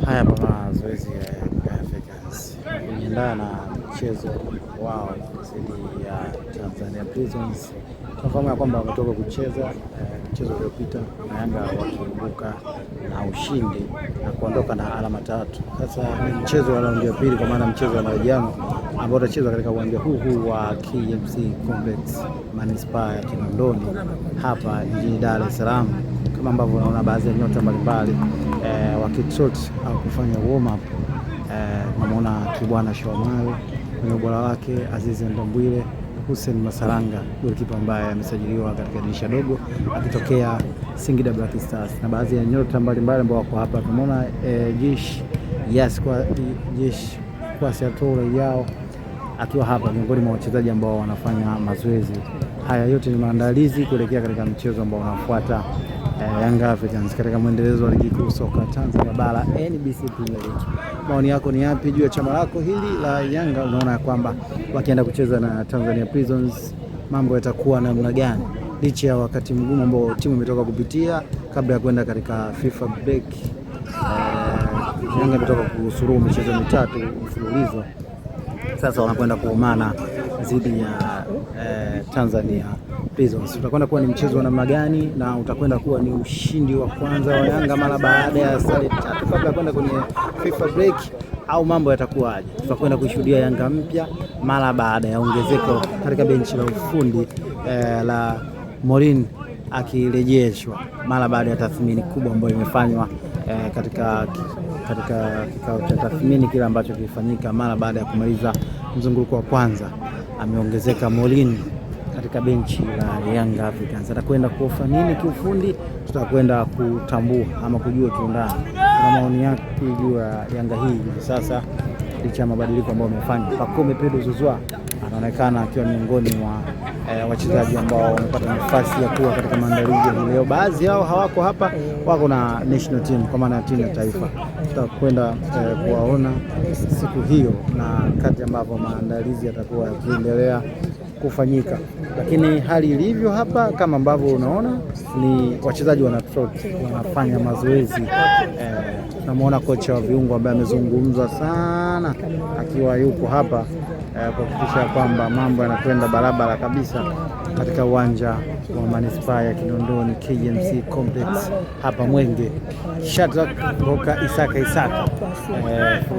Haya hapa mazoezi ya Young Africans kujiandaa na mchezo wao dhidi ya Tanzania Prisons. Tunafahamu kwamba wametoka kucheza mchezo uliopita na Yanga wakiibuka na ushindi na kuondoka na alama 3. Sasa ni mchezo wa raundi ya pili, kwa maana mchezo wa marejeano ambao utachezwa katika uwanja huu wa KMC Complex Manispaa ya Kinondoni hapa jijini Dar es Salaam, kama ambavyo unaona baadhi ya nyota mbalimbali wakitrot au kufanya warm up. Tunamuona Kibwana Shomari kwenye ubora wake, Azizi Ndambwile, Hussein Masaranga golikipa ambaye amesajiliwa katika dirisha dogo akitokea Singida Black Stars, na baadhi ya nyota mbalimbali ambao wako hapa. Tunamuona Jesh kwa Siatore yao akiwa hapa miongoni mwa wachezaji ambao wanafanya mazoezi. Haya yote ni maandalizi kuelekea katika mchezo ambao unafuata Young Africans katika mwendelezo wa ligi kuu soka Tanzania bara NBC Premier League. Maoni yako ni yapi juu ya chama lako hili la Yanga? Unaona kwamba wakienda kucheza na Tanzania Prisons mambo yatakuwa namna gani, licha ya wakati mgumu ambao timu imetoka kupitia kabla ya kwenda katika FIFA break? Yanga imetoka kusuruhu michezo 3 mfululizo, sasa wanakwenda kuumana dhidi ya Tanzania Prisons. Utakwenda kuwa ni mchezo wa namna gani, na utakwenda kuwa ni ushindi wa kwanza wa Yanga mara baada ya sare 3 kabla ya kwenda kwenye FIFA break, au mambo yatakuwaje? Tutakwenda kushuhudia Yanga mpya mara baada ya ongezeko katika benchi la ufundi la Morin akirejeshwa mara baada ya tathmini kubwa ambayo imefanywa katika kikao cha tathmini kile ambacho kilifanyika mara baada ya kumaliza mzunguko wa kwanza. Ameongezeka Morin katika benchi la Young Africans. Atakwenda kuofa nini kiufundi? Tutakwenda kutambua ama kujua kiundani. Na maoni yake juu ya Yanga hii hivi sasa, licha ya mabadiliko ambayo wamefanya. Pacome Pedro Zouzoua anaonekana akiwa miongoni mwa wachezaji ambao wamepata nafasi ya kuwa katika maandalizi ya leo. Baadhi yao hawako hapa, wako na national team kwa maana ya timu ya taifa. Tutakwenda kuwaona siku hiyo na kati ambavyo maandalizi yatakuwa yakiendelea kufanyika. Lakini hali ilivyo hapa kama ambavyo unaona ni wachezaji wanafanya mazoezi. Tunamuona kocha wa viungo ambaye amezungumza sana akiwa yupo hapa kuhakikisha kwamba mambo yanakwenda barabara kabisa katika uwanja wa Manispaa ya Kinondoni KMC Complex hapa Mwenge. Shadrack Boka Isaka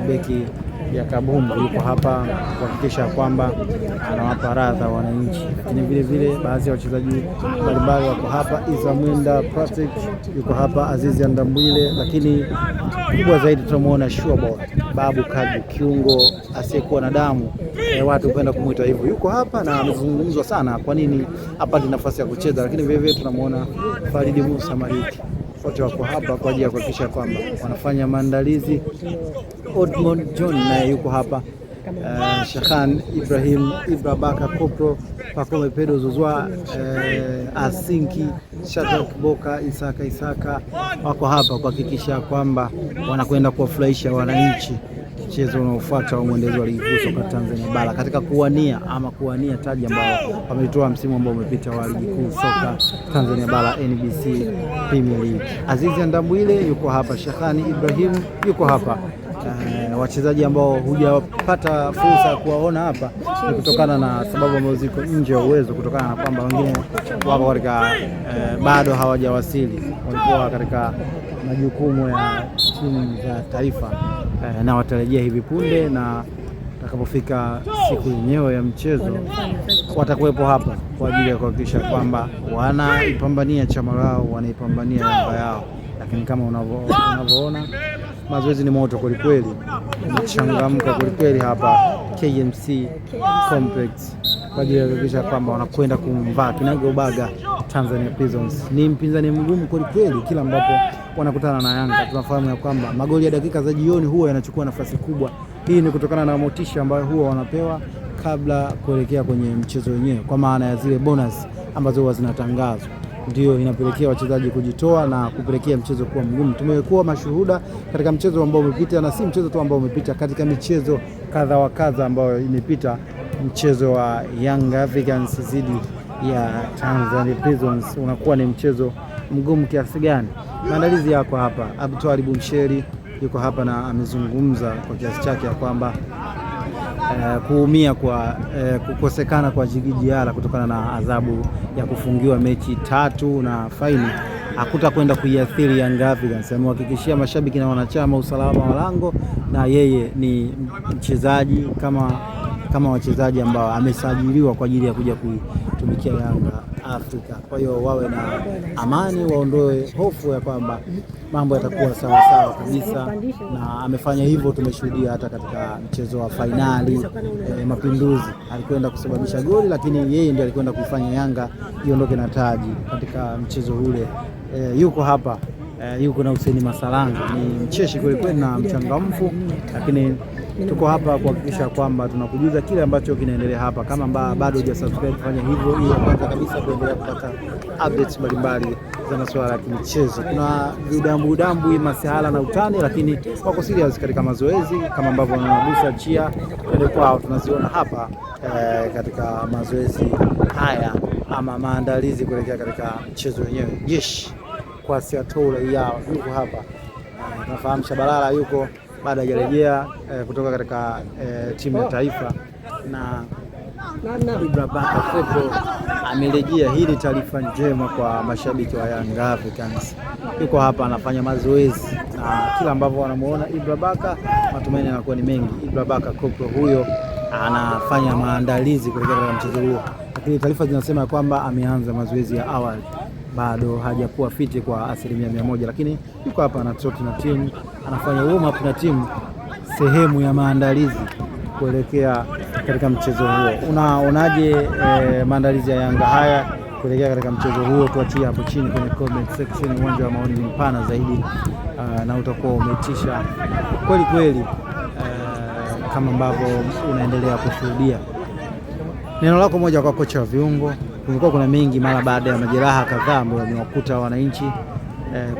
beki ya Kabumbu yuko hapa kuhakikisha kwamba anawapa radha wananchi, lakini vile vile baadhi ya wachezaji mbalimbali wako hapa. Isa Mwenda Patrick yuko hapa, Azizi Ndambwile, lakini kubwa zaidi tunamuona Shuabo Babu Kaji, kiungo asiyekuwa na damu, watu kwenda kumuita hivyo, yuko hapa na amezungumzwa sana kwa nini hapati nafasi ya kucheza. Lakini vile vile tunamuona Faridi Musa Maliki, wote wako hapa kwa ajili ya kuhakikisha kwamba wanafanya maandalizi. Odmond John naye yuko hapa, Shakhan Ibrahim, Ibrabaka Kopro, Pacome Pedro Zouzoua, Asinki, Shadrack Boka Isaka wako hapa kuhakikisha kwamba wanakwenda kuwafurahisha wananchi mchezo unaofuata wa mwendelezo wa ligi kuu soka Tanzania bara katika kuwania taji ambao wamelitoa msimu ambao umepita wa ligi kuu soka Tanzania bara NBC Premier League. Azizi Ndambwile yuko hapa, Shakhani Ibrahim yuko hapa. Wachezaji ambao hujapata fursa ya kuwaona hapa ni kutokana na sababu ambazo ziko nje ya uwezo, kutokana na kwamba wengine wako katika bado hawajawasili, walikuwa katika majukumu ya timu za taifa na watarejea hivi punde, na takapofika siku yenyewe ya mchezo watakuwepo hapa kwa ajili ya kuhakikisha kwamba wanaipambania chama lao, wanaipambania Yanga yao. Lakini kama unavyoona mazoezi ni moto kwelikweli, umechangamka kwelikweli hapa KMC Complex kwa ajili ya kuhakikisha kwamba wanakwenda kumvaa kinagaubaga Tanzania Prisons. Ni mpinzani mgumu kwelikweli kila ambapo wanakutana na Yanga. Tunafahamu ya kwamba magoli ya dakika za jioni huwa yanachukua nafasi kubwa. Hii ni kutokana na motisha ambayo huwa wanapewa kabla kuelekea kwenye mchezo wenyewe, kwa maana ya zile bonus ambazo huwa zinatangazwa, ndio inapelekea wachezaji kujitoa na kupelekea mchezo kuwa mgumu. Tumekuwa mashuhuda katika mchezo ambao umepita, na si mchezo tu ambao umepita, katika michezo kadha wa kadha ambayo imepita. Mchezo wa Young Africans dhidi ya Tanzania Prisons unakuwa ni mchezo mgumu kiasi gani. Maandalizi yako hapa, Abutwali Bumsheri yuko hapa na amezungumza kwa kiasi chake ya kwamba kuumia kwa kukosekana kwa Djigui Diarra kutokana na adhabu ya kufungiwa mechi 3 na faini hakutakwenda kuiathiri Young Africans. Amehakikishia mashabiki na wanachama usalama wa lango, na yeye ni mchezaji kama wachezaji ambao amesajiliwa kwa ajili ya kuja kuitumikia Yanga Afrika. Kwa hiyo wawe na amani, waondoe hofu ya kwamba mambo yatakuwa sawa sawa kabisa, na amefanya hivyo. Tumeshuhudia hata katika mchezo wa fainali Mapinduzi alikwenda kusababisha goli, lakini yeye ndiye alikwenda kufanya Yanga iondoke na taji katika mchezo ule. Yuko hapa yuko na Hussein Masalanga, ni mcheshi kweli kweli na mchangamfu, lakini tuko hapa kuhakikisha kwamba tunakujuza kile ambacho kinaendelea hapa. Kama bado hujasubscribe, fanya hivyo ili kwanza kabisa kuendelea kupata updates mbalimbali za masuala ya michezo. Kuna udambu masihala na utani, lakini wako serious katika mazoezi kama ambavyo wanagusa chia kwao, tunaziona hapa katika mazoezi haya ama maandalizi kuelekea katika mchezo wenyewe. Jeshi kwa Seattle yao yuko hapa, tunafahamu Shabalala yuko baada ya kurejea kutoka katika timu ya taifa, na Ibra Baka Kopo amerejea. Hii ni taarifa njema kwa mashabiki wa Young Africans. Yuko hapa anafanya mazoezi, na kila ambavyo wanamuona Ibra Baka, matumaini yanakuwa ni mengi. Ibra Baka Kopo huyo anafanya maandalizi kuelekea katika mchezo huo, lakini taarifa zinasema kwamba ameanza mazoezi ya awali, bado hajakuwa fiti kwa 100%, lakini yuko hapa na trot na timu, anafanya warm up na timu, sehemu ya maandalizi kuelekea katika mchezo huo. Unaonaje maandalizi ya Yanga haya kuelekea katika mchezo huo? Tuachie hapo chini kwenye comment section. Uwanja wa maoni ni mpana zaidi, na utakuwa umetisha kweli kweli, kama ambavyo unaendelea kushuhudia. Neno lako moja kwa kocha wa viungo. Kulikuwa kuna mengi mara baada ya majeraha kadhaa ambayo yamewakuta wananchi,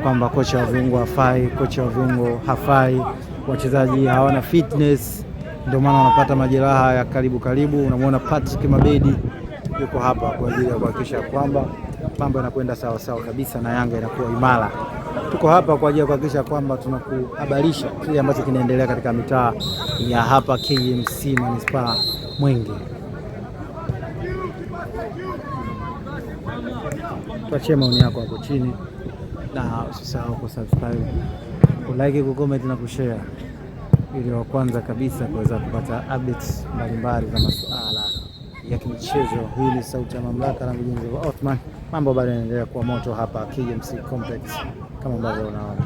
kwamba kocha wa viungo hafai, kocha wa viungo hafai, wachezaji hawana fitness, ndio maana wanapata majeraha ya karibu. Unamwona Patrick Mabedi yuko hapa kwa ajili ya kuhakikisha kwamba mambo yanakwenda sawa sawa kabisa na Yanga inakuwa imara. Tuko hapa kwa ajili ya kuhakikisha kwamba tunakuhabarisha kile ambacho kinaendelea katika mitaa ya hapa KMC Manispaa Mwenge. Tuachie maoni yako hapo chini, na usisahau kusubscribe, kulike, kucomment na kushare ili wa kwanza kabisa kuweza kupata updates mbalimbali za masuala ya kimichezo. Hii ni sauti ya mamlaka na mjumbe wa Othman. Mambo bado yanaendelea kuwa moto hapa KMC Complex kama ambavyo unaona.